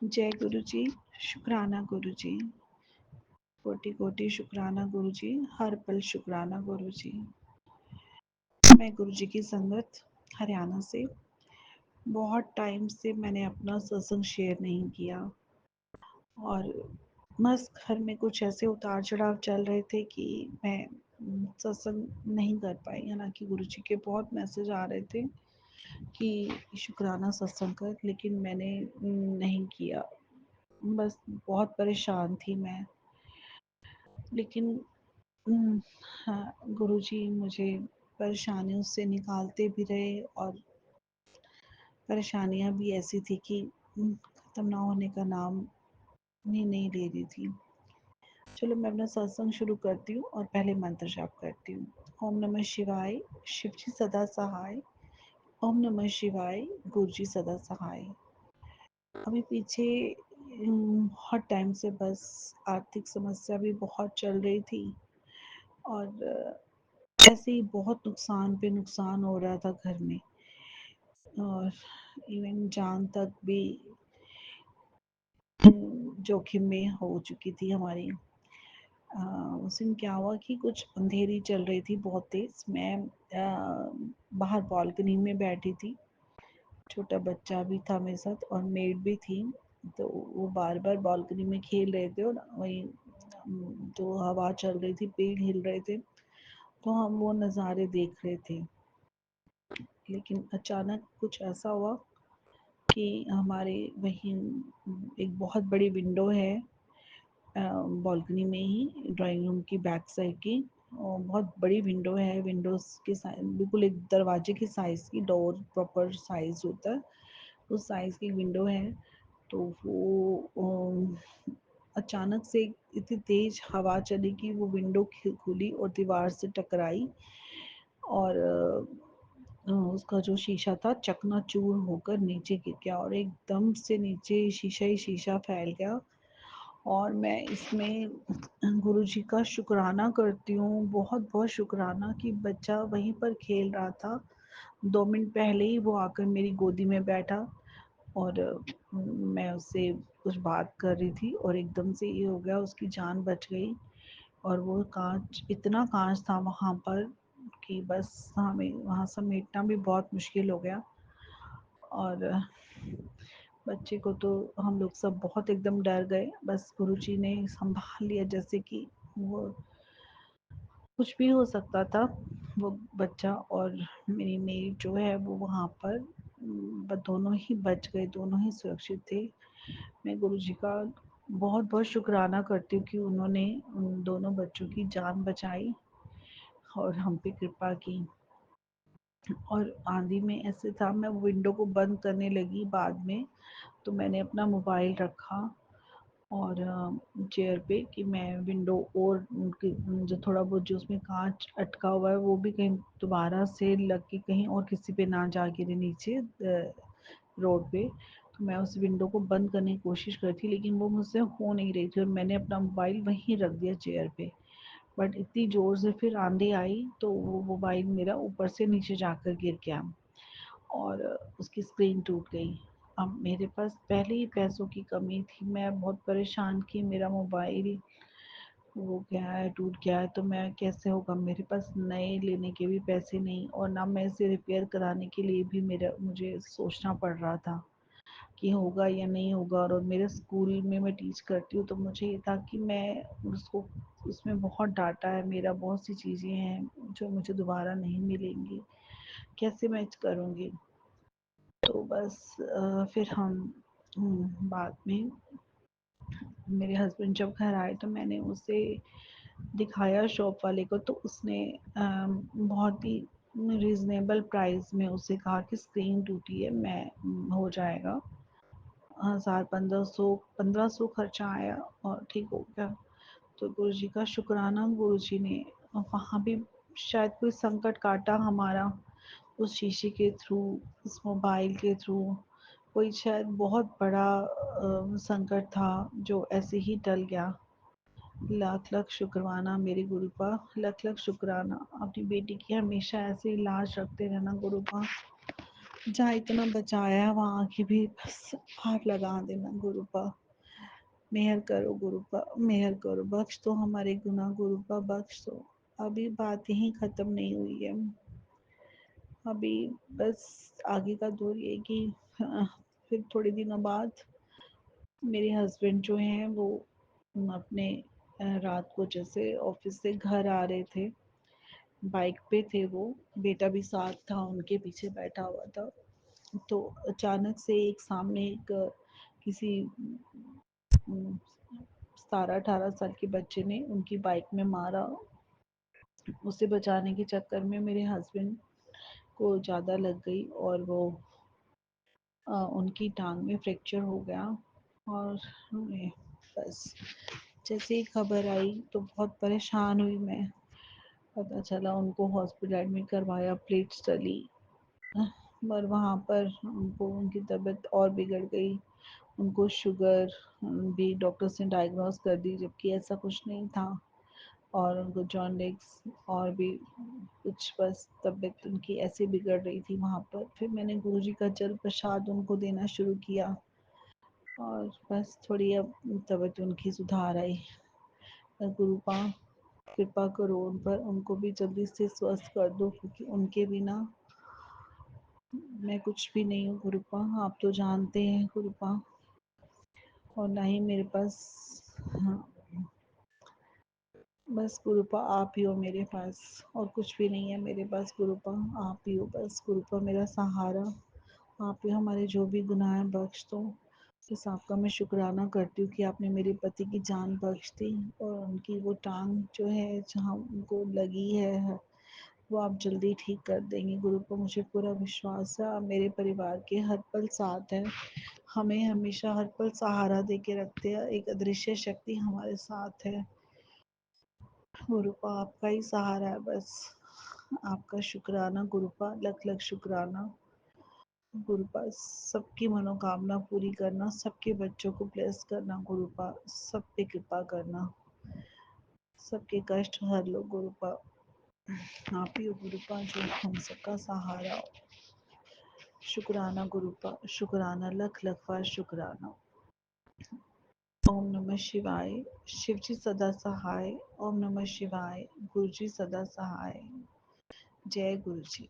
जय गुरु जी। शुक्राना गुरु जी। कोटि कोटि शुक्राना गुरु जी। हर पल शुक्राना गुरु जी। मैं गुरु जी की संगत हरियाणा से। बहुत टाइम से मैंने अपना सत्संग शेयर नहीं किया और बस घर में कुछ ऐसे उतार चढ़ाव चल रहे थे कि मैं सत्संग नहीं कर पाई। हालांकि गुरु जी के बहुत मैसेज आ रहे थे कि शुक्राना सत्संग कर, लेकिन मैंने नहीं किया। बस बहुत परेशान थी मैं। लेकिन हाँ, गुरुजी मुझे परेशानियों से निकालते भी रहे और परेशानियां भी ऐसी थी कि ख़त्म ना होने का नाम ही नहीं ले रही थी। चलो मैं अपना सत्संग शुरू करती हूँ और पहले मंत्र जाप करती हूँ। ओम नमः शिवाय। शिव जी सदा सहाय। ओम नमः शिवाय। गुरु जी सदा सहाय। अभी पीछे बहुत टाइम से बस आर्थिक समस्या भी बहुत चल रही थी और ऐसे ही बहुत नुकसान पे नुकसान हो रहा था घर में और इवन जान तक भी जोखिम में हो चुकी थी हमारी। उस दिन क्या हुआ कि कुछ अंधेरी चल रही थी बहुत तेज। मैं बाहर बालकनी में बैठी थी। छोटा बच्चा भी था मेरे साथ और मेड भी थी। तो वो बार बार बालकनी में खेल रहे थे और वही तो हवा चल रही थी, पेड़ हिल रहे थे, तो हम वो नज़ारे देख रहे थे। लेकिन अचानक कुछ ऐसा हुआ कि हमारे वहीं एक बहुत बड़ी विंडो है बालकनी में ही, ड्राइंग रूम की बैक साइड की। और बहुत बड़ी विंडो है। विंडोज के बिल्कुल एक दरवाजे के साइज़ की, डोर प्रॉपर साइज होता है उस साइज़ की विंडो है। तो वो अचानक से इतनी तेज हवा चली कि वो विंडो खुली और दीवार से टकराई और उसका जो शीशा था चकनाचूर होकर नीचे गिर गया और एकदम से नीचे शीशा ही शीशा फैल गया। और मैं इसमें गुरु जी का शुक्राना करती हूँ, बहुत बहुत शुक्राना कि बच्चा वहीं पर खेल रहा था। 2 मिनट पहले ही वो आकर मेरी गोदी में बैठा और मैं उससे कुछ बात कर रही थी और एकदम से ये हो गया, उसकी जान बच गई। और वो कांच, इतना कांच था वहाँ पर कि बस हमें वहाँ समेटना भी बहुत मुश्किल हो गया। और बच्चे को तो हम लोग सब बहुत एकदम डर गए। बस गुरुजी ने संभाल लिया, जैसे कि वो कुछ भी हो सकता था। वो बच्चा और मेरी मेड जो है वो वहाँ पर दोनों ही बच गए, दोनों ही सुरक्षित थे। मैं गुरुजी का बहुत बहुत शुक्राना करती हूँ कि उन्होंने उन दोनों बच्चों की जान बचाई और हम पे कृपा की। और आंधी में ऐसे था, मैं विंडो को बंद करने लगी बाद में, तो मैंने अपना मोबाइल रखा और चेयर पे कि मैं विंडो और जो थोड़ा बहुत जो उसमें कांच अटका हुआ है वो भी कहीं दोबारा से लग के कहीं और किसी पे ना जा गिरे नीचे रोड पे। तो मैं उस विंडो को बंद करने की कोशिश कर थी, लेकिन वो मुझसे हो नहीं रही थी और मैंने अपना मोबाइल वहीं रख दिया चेयर पे। बट इतनी ज़ोर से फिर आंधी आई तो वो मोबाइल मेरा ऊपर से नीचे जाकर गिर गया और उसकी स्क्रीन टूट गई। अब मेरे पास पहले ही पैसों की कमी थी, मैं बहुत परेशान कि मेरा मोबाइल वो गया है, टूट गया है, तो मैं कैसे होगा। मेरे पास नए लेने के भी पैसे नहीं और ना मैं इसे रिपेयर कराने के लिए भी मेरा मुझे सोचना पड़ रहा था कि होगा या नहीं होगा। और मेरे स्कूल में मैं टीच करती हूँ तो मुझे ये था कि मैं उसको, उसमें बहुत डाटा है मेरा, बहुत सी चीज़ें हैं जो मुझे दोबारा नहीं मिलेंगी, कैसे मैं करूँगी। तो बस फिर हम बाद में मेरे हस्बैंड जब घर आए तो मैंने उसे दिखाया शॉप वाले को, तो उसने बहुत ही रीज़नेबल प्राइस में उसे कहा कि स्क्रीन टूटी है, मैं हो जाएगा। 1500 खर्चा आया और ठीक हो गया। तो गुरु जी का शुक्राना, गुरु जी ने वहाँ भी शायद कोई संकट काटा हमारा, उस शीशे के थ्रू, उस मोबाइल के थ्रू। कोई शायद बहुत बड़ा संकट था जो ऐसे ही टल गया। लाख लाख शुक्राना मेरे गुरु का, लाख लाख शुक्राना। अपनी बेटी की हमेशा ऐसे ही लाज रखते रहना गुरु का। जहाँ इतना बचाया है वहाँ की भी बस हाथ लगा देना गुरुपा। मेहर करो गुरुपा, मेहर करो, बख्श दो हमारे गुनाह गुरुपा, बख्श दो। अभी बात यहीं ख़त्म नहीं हुई है। अभी बस आगे का दौर ये है कि फिर थोड़े दिनों बाद मेरे हस्बैंड जो हैं वो अपने रात को जैसे ऑफिस से घर आ रहे थे, बाइक पे थे वो, बेटा भी साथ था, उनके पीछे बैठा हुआ था। तो अचानक से एक सामने एक किसी 17-18 साल के बच्चे ने उनकी बाइक में मारा। उसे बचाने के चक्कर में मेरे हस्बैंड को ज़्यादा लग गई और वो उनकी टांग में फ्रैक्चर हो गया। और मैं बस जैसे ही खबर आई तो बहुत परेशान हुई मैं। पता चला उनको हॉस्पिटल एडमिट करवाया, प्लेट्स चली, पर वहाँ पर उनको उनकी तबीयत और बिगड़ गई। उनको शुगर भी डॉक्टर्स ने डायग्नोस कर दी, जबकि ऐसा कुछ नहीं था। और उनको जॉन्डिस और भी कुछ, बस तबीयत उनकी ऐसे बिगड़ रही थी वहाँ पर। फिर मैंने गुरुजी का जल प्रसाद उनको देना शुरू किया और बस थोड़ी अब तबीयत उनकी सुधार आई। गुरुपा कृपा करो उन पर, उनको भी जल्दी से स्वस्थ कर दो, क्योंकि उनके बिना मैं कुछ भी नहीं हूँ गुरुपा, आप तो जानते हैं गुरुपा। और ना ही मेरे पास, हाँ, बस गुरुपा आप ही हो मेरे पास, और कुछ भी नहीं है मेरे पास गुरुपा, आप ही हो बस गुरुपा मेरा सहारा। आप ही हमारे जो भी गुनाह हैं बख्श दो। बस आपका मैं शुक्राना करती हूँ कि आपने मेरे पति की जान बख्श दी, और उनकी वो टांग जो है जहाँ उनको लगी है वो आप जल्दी ठीक कर देंगे गुरुपा, मुझे पूरा विश्वास है। आप मेरे परिवार के हर पल साथ हैं, हमें हमेशा हर पल सहारा दे के रखते हैं, एक अदृश्य शक्ति हमारे साथ है गुरुपा, आपका ही सहारा है बस। आपका शुक्राना गुरुपा, लख लख शुक्राना गुरुपा। सबकी मनोकामना पूरी करना, सबके बच्चों को ब्लेस करना गुरुपा, सब पे कृपा करना, सबके कष्ट हर लो गुरुपा। आप ही हो गुरुपा जो हम सबका सहारा हो। शुक्राना गुरुपा, शुक्राना, लख लख बार शुक्राना। ओम नमः शिवाय। शिवजी सदा सहाय। ओम नमः शिवाय। गुरुजी सदा सहाय। जय गुरुजी।